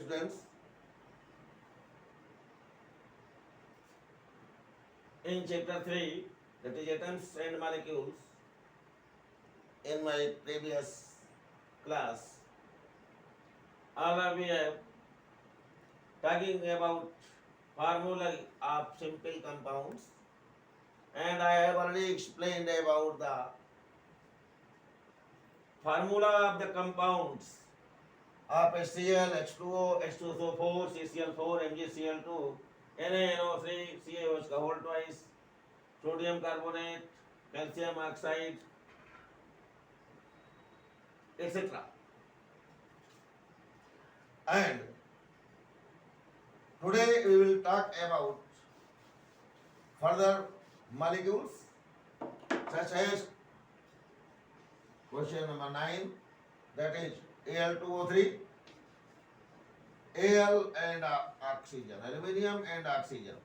students, in chapter 3, that is atoms and molecules, in my previous class, all we have talking about formula of simple compounds, and I have already explained about the formula of the compounds of HCl, H2O, H2SO4, CCl4, MgCl2, NaNO3, CaOH का whole twice, sodium carbonate, calcium oxide, etc. And today we will talk about further molecules such as question number 9, that is Al2O3, Al and oxygen, aluminium and oxygen.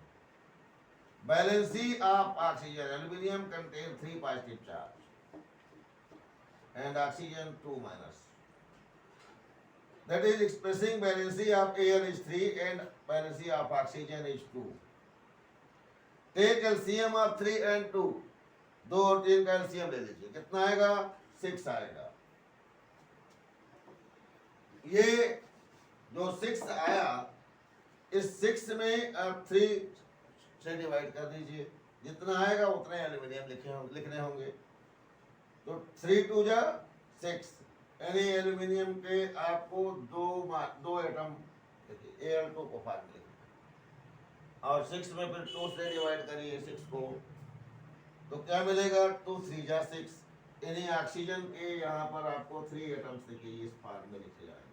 Valency of oxygen, aluminium contains 3 positive charge and oxygen 2 minus. That is expressing valency of Al is 3 and valency of oxygen is 2. Take LCM of 3 and 2. 2 और 3 का LCM ले लीजिए, कितना आएगा? 6 आएगा. ये जो 6 आया, इस 6 में आप 3 से डिवाइड कर दीजिए, जितना आएगा उतने एल्यूमिनियम लिखने होंगे. तो 3 2 जा 6, यानी एल्यूमिनियम के आपको दो एटम Al2 को फार्म लिखना और 6 में फिर 2 से डिवाइड करिए 6 को, तो क्या मिलेगा? 2 3 जा 6, यानी ऑक्सीजन के यहाँ पर आपको 3 एटम्स देखिए इस फॉर्म में लिखे जाएंगे.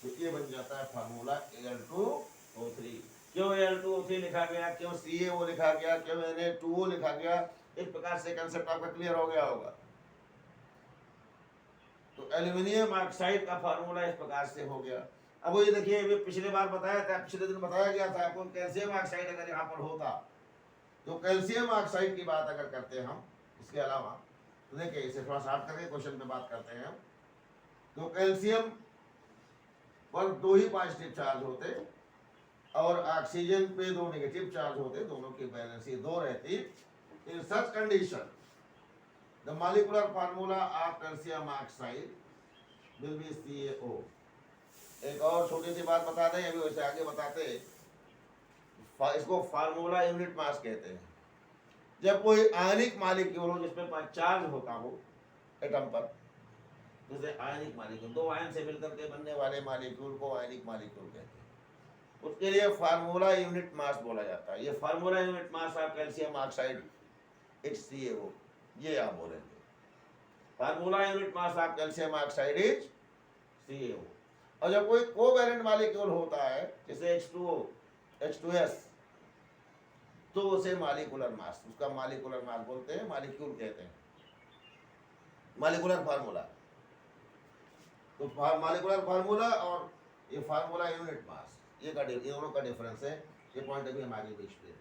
तो ये बन जाता है फार्मूला Al2O3. क्यों Al2O3 लिखा गया, क्यों CaO लिखा गया, क्यों Na2O लिखा गया, इस प्रकार से कंसेप्ट आपका क्लियर हो गया होगा. तो एल्यूमिनियम ऑक्साइड का फार्मूला इस प्रकार से हो गया. अब ये देखिए, ये पिछले बार बताया था, पिछले दिन बताया गया था आपको, कैल्शियम ऑक्साइड अगर यहाँ पर होता, तो कैल्शियम ऑक्साइड की बात अगर करते हैं हम, इसके अलावा तो देखिए इसे थोड़ा शार्ट करके क्वेश्चन पे बात करते हैं हम. तो कैल्शियम पर 2 ही पॉजिटिव चार्ज होते और ऑक्सीजन पे 2 नेगेटिव चार्ज होते, दोनों की वैलेंसी 2 रहती. In such condition the molecular formula of calcium oxide will be CaO. एक और छोटी सी बात बता दें, अभी वैसे आगे बताते, इसको फार्मूला यूनिट मास कहते हैं. जब कोई आयनिक मॉलिक्यूल हो जिसमें चार्ज होता हो एटम पर, जैसे आयनिक मॉलिक्यूल, 2 आयन से मिलकर के बनने वाले मॉलिक्यूल को आयनिक मॉलिक्यूल कहते हैं, उसके लिए फार्मूला यूनिट मास बोला जाता है. ये formula unit mass of calcium oxide it's CaO, ये आप बोलेंगे. Formula unit mass of calcium oxide is CaO. और जब कोई कोवैलेंट मॉलिक्यूल होता है जैसे H2O, H2S, तो उसे मॉलिक्यूलर मास, उसका मॉलिक्यूलर मास बोलते हैं, मॉलिक्यूल कहते हैं, मॉलिक्यूलर फार्मूला. तो मॉलिक्यूलर फार्मूला और ये फार्मूला यूनिट मास, ये दोनों का डिफरेंस है. ये पॉइंट अभी हम आगे भी एक्सप्लेन.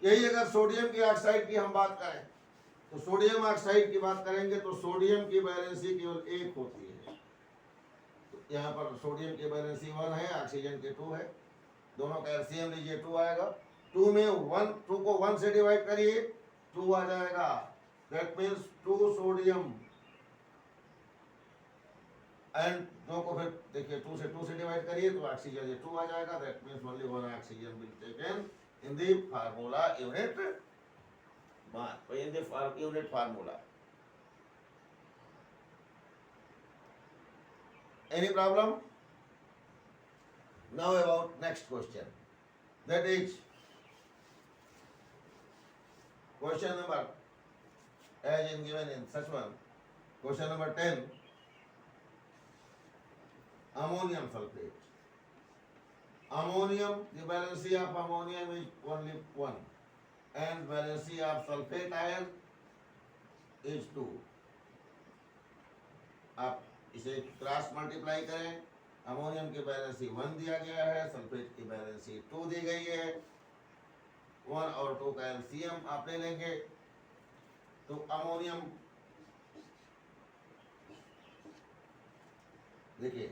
यही अगर सोडियम की ऑक्साइड की हम बात करें, तो सोडियम ऑक्साइड की बात करेंगे तो सोडियम की वैलेंसी केवल 1 होती है. तो यहाँ पर सोडियम की वैलेंसी 1 है, ऑक्सीजन के 2 है. दोनों का एलसीएम लीजिए, 2 आएगा. 2 में 2 को 1 से डिवाइड करिए, 2 आ जाएगा. दैट मीन्स 2 सोडियम एंड 2 को फिर देखिए 2 से डिवाइड करिए तो ऑक्सीजन ये 2 आ जाएगा. That means only 1 oxygen will taken in the formula unit mass, in the unit formula. Any problem? Now about next question, that is question number, as in given in such one, question number 10, ammonium sulfate. Ammonium, the valency of ammonium is only 1 and valency of sulfate ion is 2. आप इसे cross multiply करें, ammonium की valency 1 दिया गया है, sulphate की valency 2 दी गई है. 1 और 2 का एलसीएम आप ले लेंगे तो अमोनियम, देखिए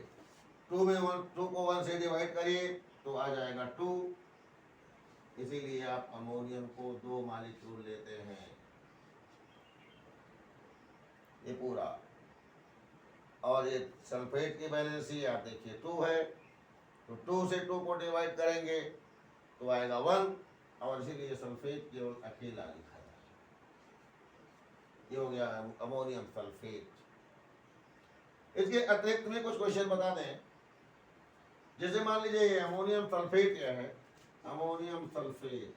2 में 2 को 1 से डिवाइड करिए तो आ जाएगा 2। इसीलिए आप अमोनियम को 2 मॉलिक्यूल लेते हैं, ये पूरा। और ये सल्फेट की वैलेंसी आप देखिए 2 है, तो 2 से 2 को डिवाइड करेंगे तो आएगा 1, और इसीलिए सल्फेट केवल अकेला लिखा है। ये हो गया अमोनियम सल्फेट। इसके अतिरिक्त में कुछ क्वेश्चन बता दें, जैसे मान लीजिए ये अमोनियम सल्फेट क्या है, अमोनियम सल्फेट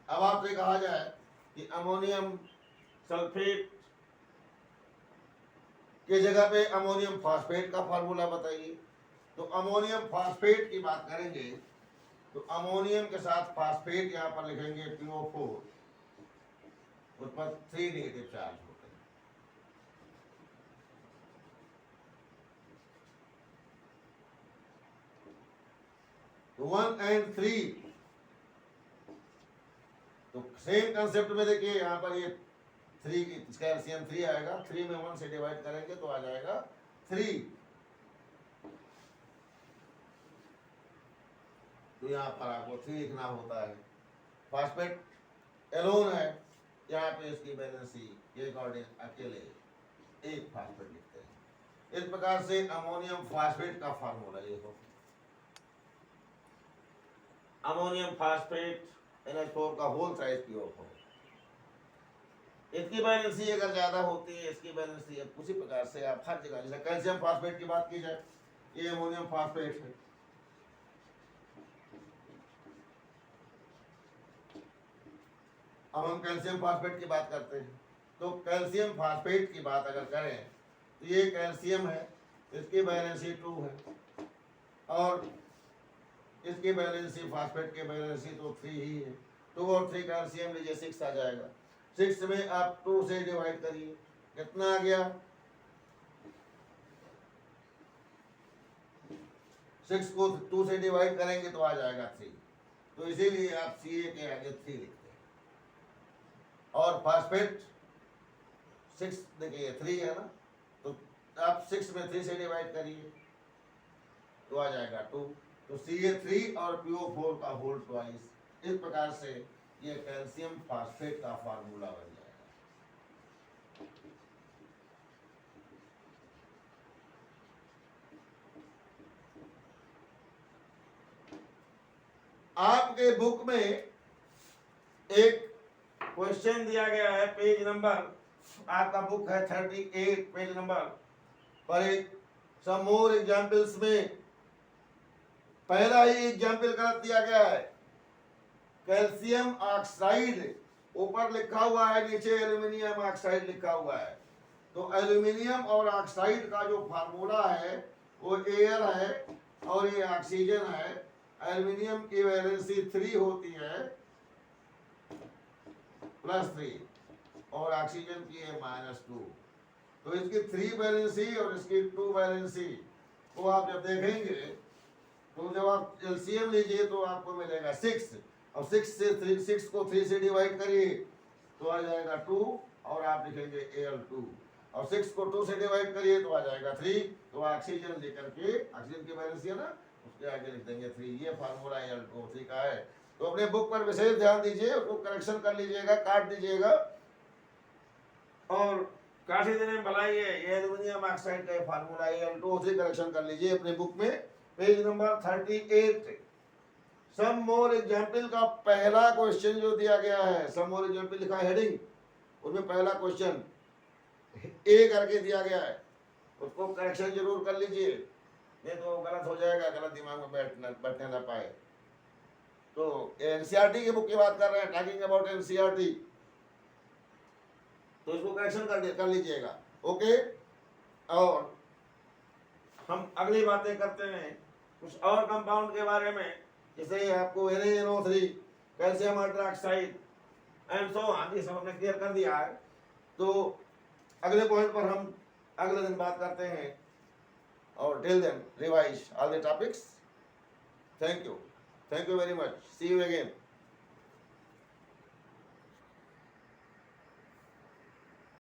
अब आपसे कहा जाए कि अमोनियम सल्फेट की जगह पे अमोनियम फास्फेट का फार्मूला बताइए। तो अमोनियम फास्फेट की बात करेंगे तो अमोनियम के साथ फास्फेट यहाँ पर लिखेंगे PO4, उस पर 3 नेगेटिव चार्ज होते हैं। तो 1 और 3, तो सेम कंसेप्ट में देखिए यहाँ पर ये 3 इसका एलसीएम 3 आएगा, 3 में 1 से डिवाइड करेंगे तो आ जाएगा 3। तो यहाँ पर आपको 3 लिखना होता है। फास्फेट एलोन है, यहाँ पे इसकी वैलेंसी के अकॉर्डिंग अकेले 1 फास्फेट लिखते हैं। इस प्रकार से अमोनियम फास्फेट का फार्मूला ये हो, अमोनियम फास्फेट NH4 का होल साइज PO4। इसकी वैलेंसी अगर ज्यादा होती है, इसकी वैलेंसी उसी प्रकार से आप हर जगह, जैसे कैल्शियम फास्फेट की बात की जाए, ये अमोनियम फास्फेट है, अब हम कैल्शियम फास्फेट की बात करते हैं। तो कैल्शियम फास्फेट की बात अगर करें तो ये कैल्शियम है, इसकी वैलेंसी 2 है, और इसकी वैलेंसी फास्फेट की वैलेंसी तो 3 ही है। 2 और 3 कैल्शियम लीजिए 6 आ जाएगा। 6 में आप 2 से डिवाइड करिए, कितना आ गया 6 को 2 से डिवाइड करेंगे तो आ जाएगा 3। तो इसीलिए आप Ca के आगे 3 लिखते हैं। और फास्फेट 6 देखिए 3 है ना, तो आप 6 में 3 से डिवाइड करिए तो आ जाएगा 2। तो Ca3 और PO4 का होल ट्वाइस। इस प्रकार से ये कैल्शियम फास्फेट का फार्मूला बन जाएगा। आपके बुक में एक क्वेश्चन दिया गया है, पेज नंबर, आपका बुक है 38 पेज नंबर पर, एक सम मोर एग्जाम्पल्स में पहला ही एग्जाम्पल गलत दिया गया है। कैल्शियम ऑक्साइड ऊपर लिखा हुआ है, नीचे एल्यूमिनियम ऑक्साइड लिखा हुआ है। तो एल्यूमिनियम और ऑक्साइड का जो फार्मूला है वो एयर है और ये ऑक्सीजन है। एल्यूमिनियम की वैलेंसी 3 होती है +3 और ऑक्सीजन की है -2। तो इसकी 3 वैलेंसी और इसकी 2 वैलेंसी को आप जब देखेंगे तो जब आप एलसीएम लीजिए तो आपको मिलेगा 6, और 6 को 3 से डिवाइड करिए तो आ जाएगा 2, और आप लिखेंगे Al2, और 6 को 2 से डिवाइड करिए तो आ जाएगा 3। तो ऑक्सीजन लेकर के, ऑक्सीजन की वैलेंसी है ना, उसके आगे लिख देंगे 3। ये फार्मूला Al2O3 का है। तो अपने बुक पर विशेष ध्यान दीजिए, उसको करेक्शन कर लीजिएगा, काट दीजिएगा और काटी देने में भलाई है। ये एल्यूमिनियम ऑक्साइड का फार्मूला Al2O3 करेक्शन कर लीजिए अपने बुक में, पेज नंबर 38। सम मोर एग्जाम्पल का पहला क्वेश्चन जो दिया गया है, सम मोर एग्जाम्पल लिखा है हेडिंग, उसमें पहला क्वेश्चन ए करके दिया गया है, उसको करेक्शन जरूर कर लीजिए, नहीं तो गलत हो जाएगा, गलत दिमाग में बैठने ना पाए। तो एनसीईआरटी की बुक की बात कर रहे हैं, टॉकिंग अबाउट एनसीईआरटी, तो इसको करेक्शन कर लीजिएगा। ओके, और हम अगली बातें करते हैं कुछ और कंपाउंड के बारे में, जैसे आपको NaNO3, calcium hydroxide and so on, ये सब हमने क्लियर कर दिया है। तो अगले पॉइंट पर हम अगले दिन बात करते हैं, और till then revise all the topics. Thank you very much, see you again.